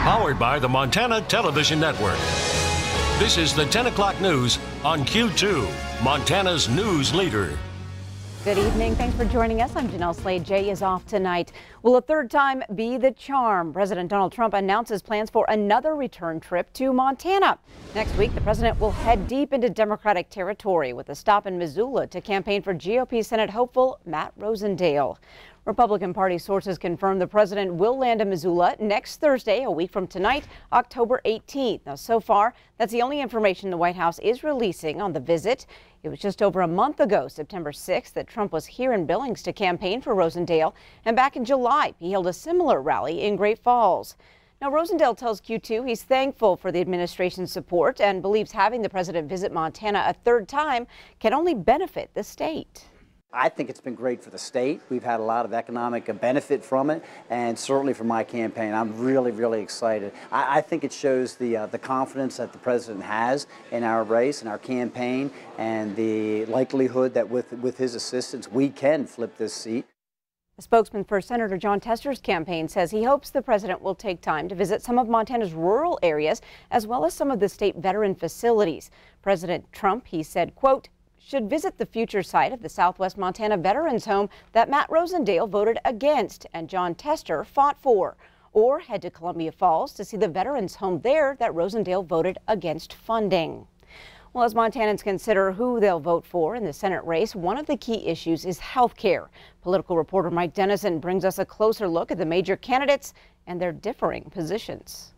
Powered by the Montana Television Network. This is the 10 o'clock news on Q2, Montana's news leader. Good evening. Thanks for joining us. I'm Jeanelle Slade. Jay is off tonight. Will a third time be the charm? President Donald Trump announces plans for another return trip to Montana. Next week, the president will head deep into Democratic territory with a stop in Missoula to campaign for GOP Senate hopeful Matt Rosendale. Republican Party sources confirm the president will land in Missoula next Thursday, a week from tonight, October 18th. Now, so far, that's the only information the White House is releasing on the visit. It was just over a month ago, September 6th, that Trump was here in Billings to campaign for Rosendale. And back in July, he held a similar rally in Great Falls. Now, Rosendale tells Q2 he's thankful for the administration's support and believes having the president visit Montana a third time can only benefit the state. I think it's been great for the state. We've had a lot of economic benefit from it, and certainly for my campaign, I'm really excited. I think it shows the confidence that the president has in our race and our campaign, and the likelihood that with his assistance, we can flip this seat. A spokesman for Senator Jon Tester's campaign says he hopes the president will take time to visit some of Montana's rural areas, as well as some of the state veteran facilities. President Trump, he said, quote, should visit the future site of the Southwest Montana Veterans Home that Matt Rosendale voted against and Jon Tester fought for, or head to Columbia Falls to see the Veterans Home there that Rosendale voted against funding. Well, as Montanans consider who they'll vote for in the Senate race, one of the key issues is health care. Political reporter Mike Dennison brings us a closer look at the major candidates and their differing positions.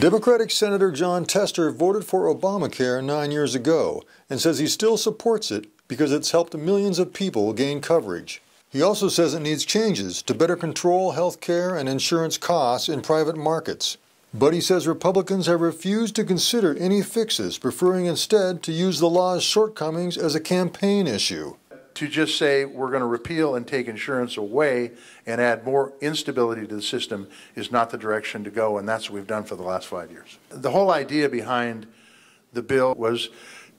Democratic Senator Jon Tester voted for Obamacare 9 years ago and says he still supports it because it's helped millions of people gain coverage. He also says it needs changes to better control health care and insurance costs in private markets. But he says Republicans have refused to consider any fixes, preferring instead to use the law's shortcomings as a campaign issue. To just say we're going to repeal and take insurance away and add more instability to the system is not the direction to go, and that's what we've done for the last 5 years. The whole idea behind the bill was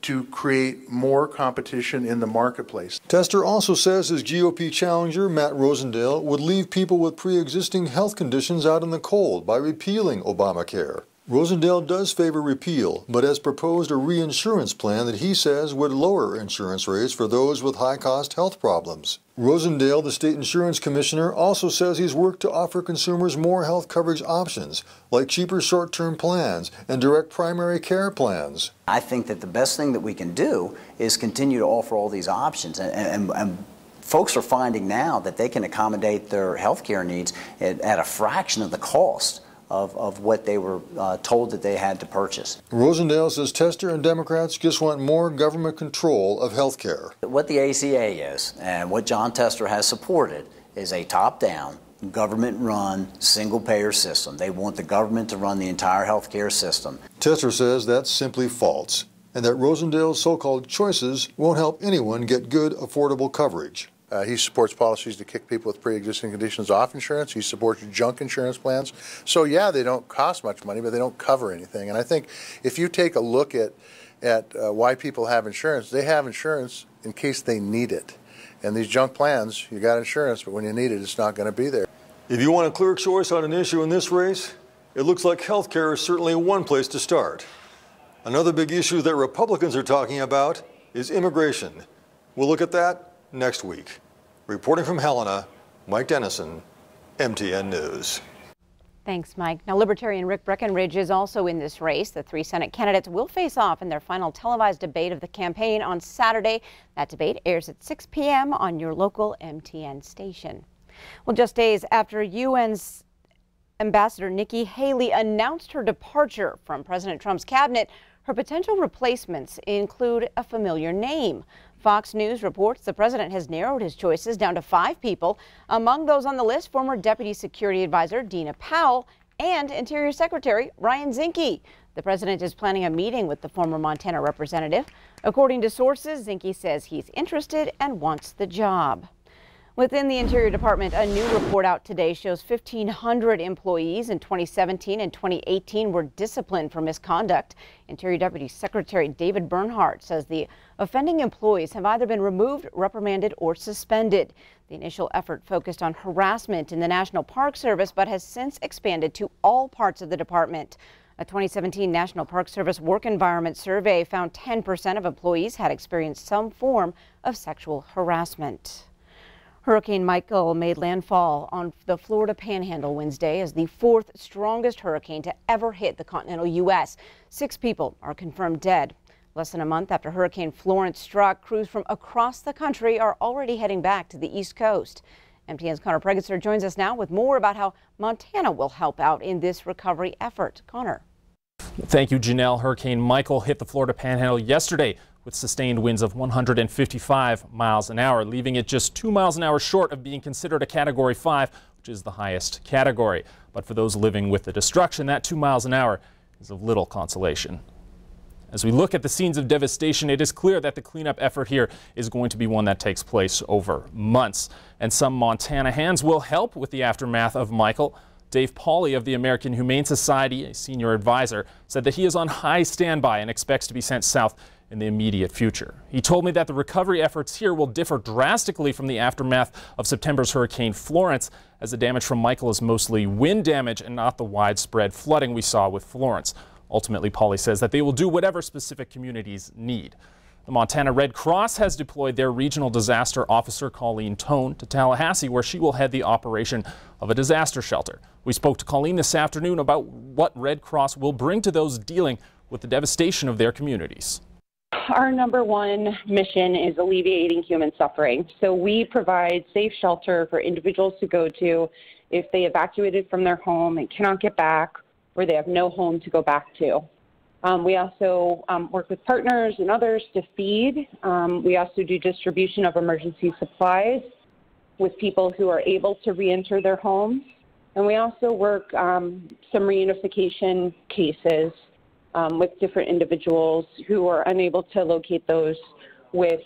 to create more competition in the marketplace. Tester also says his GOP challenger, Matt Rosendale, would leave people with pre-existing health conditions out in the cold by repealing Obamacare. Rosendale does favor repeal, but has proposed a reinsurance plan that he says would lower insurance rates for those with high-cost health problems. Rosendale, the state insurance commissioner, also says he's worked to offer consumers more health coverage options, like cheaper short-term plans and direct primary care plans. I think that the best thing that we can do is continue to offer all these options, and folks are finding now that they can accommodate their health care needs at a fraction of the cost of what they were told that they had to purchase. Rosendale says Tester and Democrats just want more government control of health care. What the ACA is, and what Jon Tester has supported, is a top-down, government-run, single-payer system. They want the government to run the entire health care system. Tester says that's simply false, and that Rosendale's so-called choices won't help anyone get good, affordable coverage. He supports policies to kick people with pre-existing conditions off insurance. He supports junk insurance plans. So yeah, they don't cost much money, but they don't cover anything. And I think if you take a look at why people have insurance, they have insurance in case they need it. And these junk plans, you got insurance, but when you need it, it's not going to be there. If you want a clear choice on an issue in this race, it looks like health care is certainly one place to start. Another big issue that Republicans are talking about is immigration. We'll look at that next week. Reporting from Helena, Mike Dennison, MTN News. Thanks, Mike. Now, Libertarian Rick Breckenridge is also in this race. The three Senate candidates will face off in their final televised debate of the campaign on Saturday. That debate airs at 6 p.m. on your local MTN station. Well, just days after UN's Ambassador Nikki Haley announced her departure from President Trump's cabinet, her potential replacements include a familiar name. Fox News reports the president has narrowed his choices down to 5 people. Among those on the list, former Deputy Security Advisor Dina Powell and Interior Secretary Ryan Zinke. The president is planning a meeting with the former Montana representative. According to sources, Zinke says he's interested and wants the job. Within the Interior Department, a new report out today shows 1,500 employees in 2017 and 2018 were disciplined for misconduct. Interior Deputy Secretary David Bernhardt says the offending employees have either been removed, reprimanded, or suspended. The initial effort focused on harassment in the National Park Service, but has since expanded to all parts of the department. A 2017 National Park Service work environment survey found 10% of employees had experienced some form of sexual harassment. Hurricane Michael made landfall on the Florida Panhandle Wednesday as the fourth strongest hurricane to ever hit the continental U.S. 6 people are confirmed dead. Less than a month after Hurricane Florence struck, crews from across the country are already heading back to the East Coast. MTN's Connor Pregetzer joins us now with more about how Montana will help out in this recovery effort. Connor. Thank you, Jeanelle. Hurricane Michael hit the Florida Panhandle yesterday with sustained winds of 155 miles an hour, leaving it just 2 miles an hour short of being considered a Category 5, which is the highest category. But for those living with the destruction, that 2 miles an hour is of little consolation. As we look at the scenes of devastation, it is clear that the cleanup effort here is going to be one that takes place over months. And some Montana hands will help with the aftermath of Michael. Dave Pauly of the American Humane Society, a senior advisor, said that he is on high standby and expects to be sent south in the immediate future. He told me that the recovery efforts here will differ drastically from the aftermath of September's Hurricane Florence, as the damage from Michael is mostly wind damage and not the widespread flooding we saw with Florence. Ultimately, Pauly says that they will do whatever specific communities need. The Montana Red Cross has deployed their regional disaster officer, Colleen, to Tallahassee, where she will head the operation of a disaster shelter. We spoke to Colleen this afternoon about what Red Cross will bring to those dealing with the devastation of their communities. Our number one mission is alleviating human suffering. So we provide safe shelter for individuals to go to if they evacuated from their home and cannot get back, or they have no home to go back to. We also work with partners and others to feed. We also do distribution of emergency supplies with people who are able to re-enter their homes. And we also work some reunification cases with different individuals who are unable to locate those with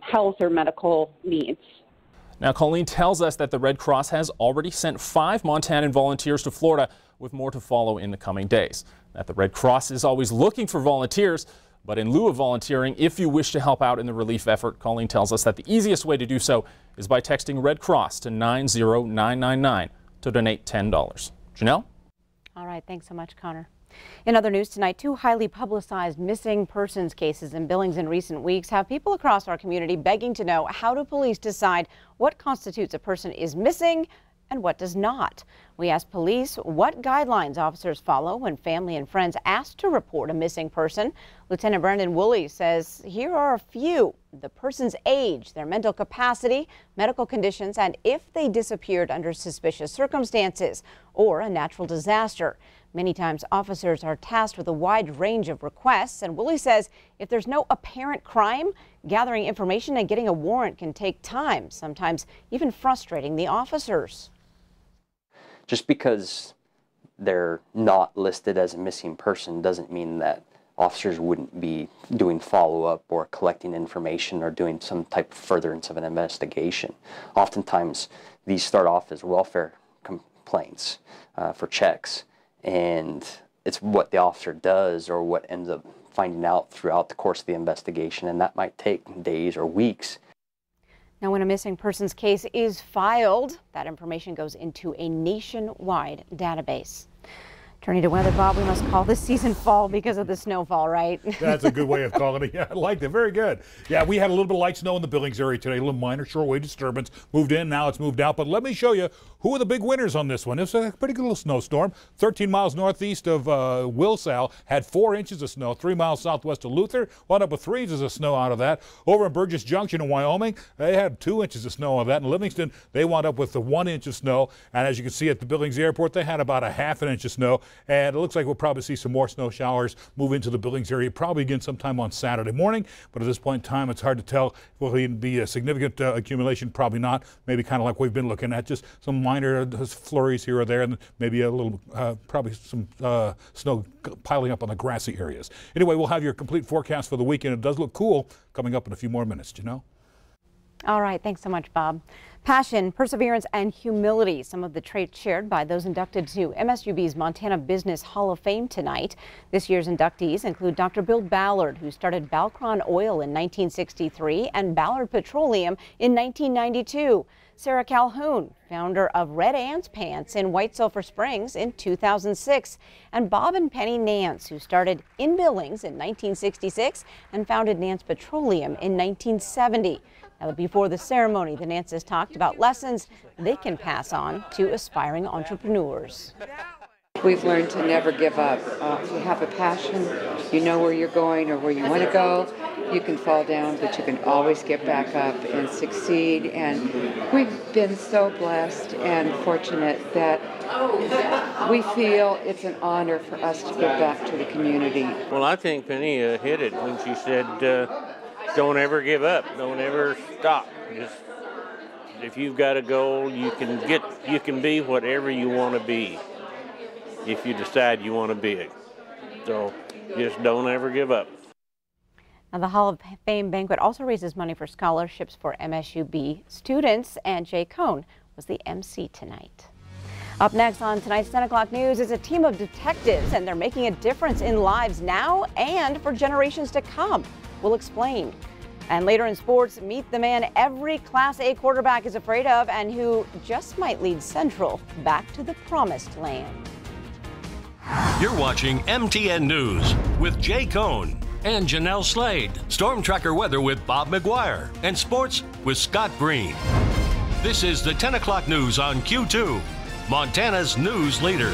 health or medical needs. Now, Colleen tells us that the Red Cross has already sent 5 Montanan volunteers to Florida, with more to follow in the coming days. That the Red Cross is always looking for volunteers, but in lieu of volunteering, if you wish to help out in the relief effort, Colleen tells us that the easiest way to do so is by texting Red Cross to 90999 to donate $10. Jeanelle? All right, thanks so much, Connor. In other news tonight, 2 highly publicized missing persons cases in Billings in recent weeks have people across our community begging to know, how do police decide what constitutes a person is missing and what does not? We asked police what guidelines officers follow when family and friends ask to report a missing person. Lieutenant Brandon Woolley says here are a few: the person's age, their mental capacity, medical conditions, and if they disappeared under suspicious circumstances or a natural disaster. Many times officers are tasked with a wide range of requests, and Woolley says if there's no apparent crime, gathering information and getting a warrant can take time, sometimes even frustrating the officers. Just because they're not listed as a missing person doesn't mean that officers wouldn't be doing follow-up or collecting information or doing some type of furtherance of an investigation. Oftentimes, these start off as welfare complaints for checks, and it's what the officer does or what ends up finding out throughout the course of the investigation, and that might take days or weeks. Now, when a missing persons case is filed, that information goes into a nationwide database. Turning to weather, Bob, we must call this season fall because of the snowfall, right? That's a good way of calling it. Yeah, I liked it. Very good. Yeah, we had a little bit of light snow in the Billings area today, a little minor shortwave disturbance. Moved in, now it's moved out. But let me show you who are the big winners on this one. It's a pretty good little snowstorm. 13 miles northeast of Wilsall had 4 inches of snow. 3 miles southwest of Luther, wound up with 3 inches of snow out of that. Over in Burgess Junction in Wyoming, they had 2 inches of snow out of that. In Livingston, they wound up with the 1 inch of snow. And as you can see at the Billings airport, they had about a ½ inch of snow. And it looks like we'll probably see some more snow showers move into the Billings area, probably again sometime on Saturday morning. But at this point in time, it's hard to tell. Will it be a significant accumulation? Probably not. Maybe kind of like we've been looking at, just some minor flurries here or there, and maybe a little, probably some snow piling up on the grassy areas. Anyway, we'll have your complete forecast for the weekend. It does look cool coming up in a few more minutes, you know. All right, thanks so much, Bob. Passion, perseverance, and humility, some of the traits shared by those inducted to MSUB's Montana Business Hall of Fame tonight. This year's inductees include Dr. Bill Ballard, who started Balcron Oil in 1963 and Ballard Petroleum in 1992. Sarah Calhoun, founder of Red Ants Pants in White Sulphur Springs in 2006. And Bob and Penny Nance, who started in Billings in 1966 and founded Nance Petroleum in 1970. Now, before the ceremony, the Nances talked about lessons they can pass on to aspiring entrepreneurs. We've learned to never give up. If you have a passion, you know where you're going or where you want to go, you can fall down, but you can always get back up and succeed. And we've been so blessed and fortunate that we feel it's an honor for us to give back to the community. Well, I think Penny hit it when she said, don't ever give up. Don't ever stop. Just if you've got a goal, you can be whatever you want to be if you decide you want to be it. So just don't ever give up. Now, the Hall of Fame banquet also raises money for scholarships for MSUB students, and Jay Cohn was the MC tonight. Up next on tonight's 10 o'clock news is a team of detectives, and they're making a difference in lives now and for generations to come. We'll explain. And later in sports, meet the man every Class A quarterback is afraid of and who just might lead Central back to the promised land. You're watching MTN News with Jay Cohn and Jeanelle Slade. Storm Tracker weather with Bob McGuire. And sports with Scott Green. This is the 10 o'clock news on Q2, Montana's news leader.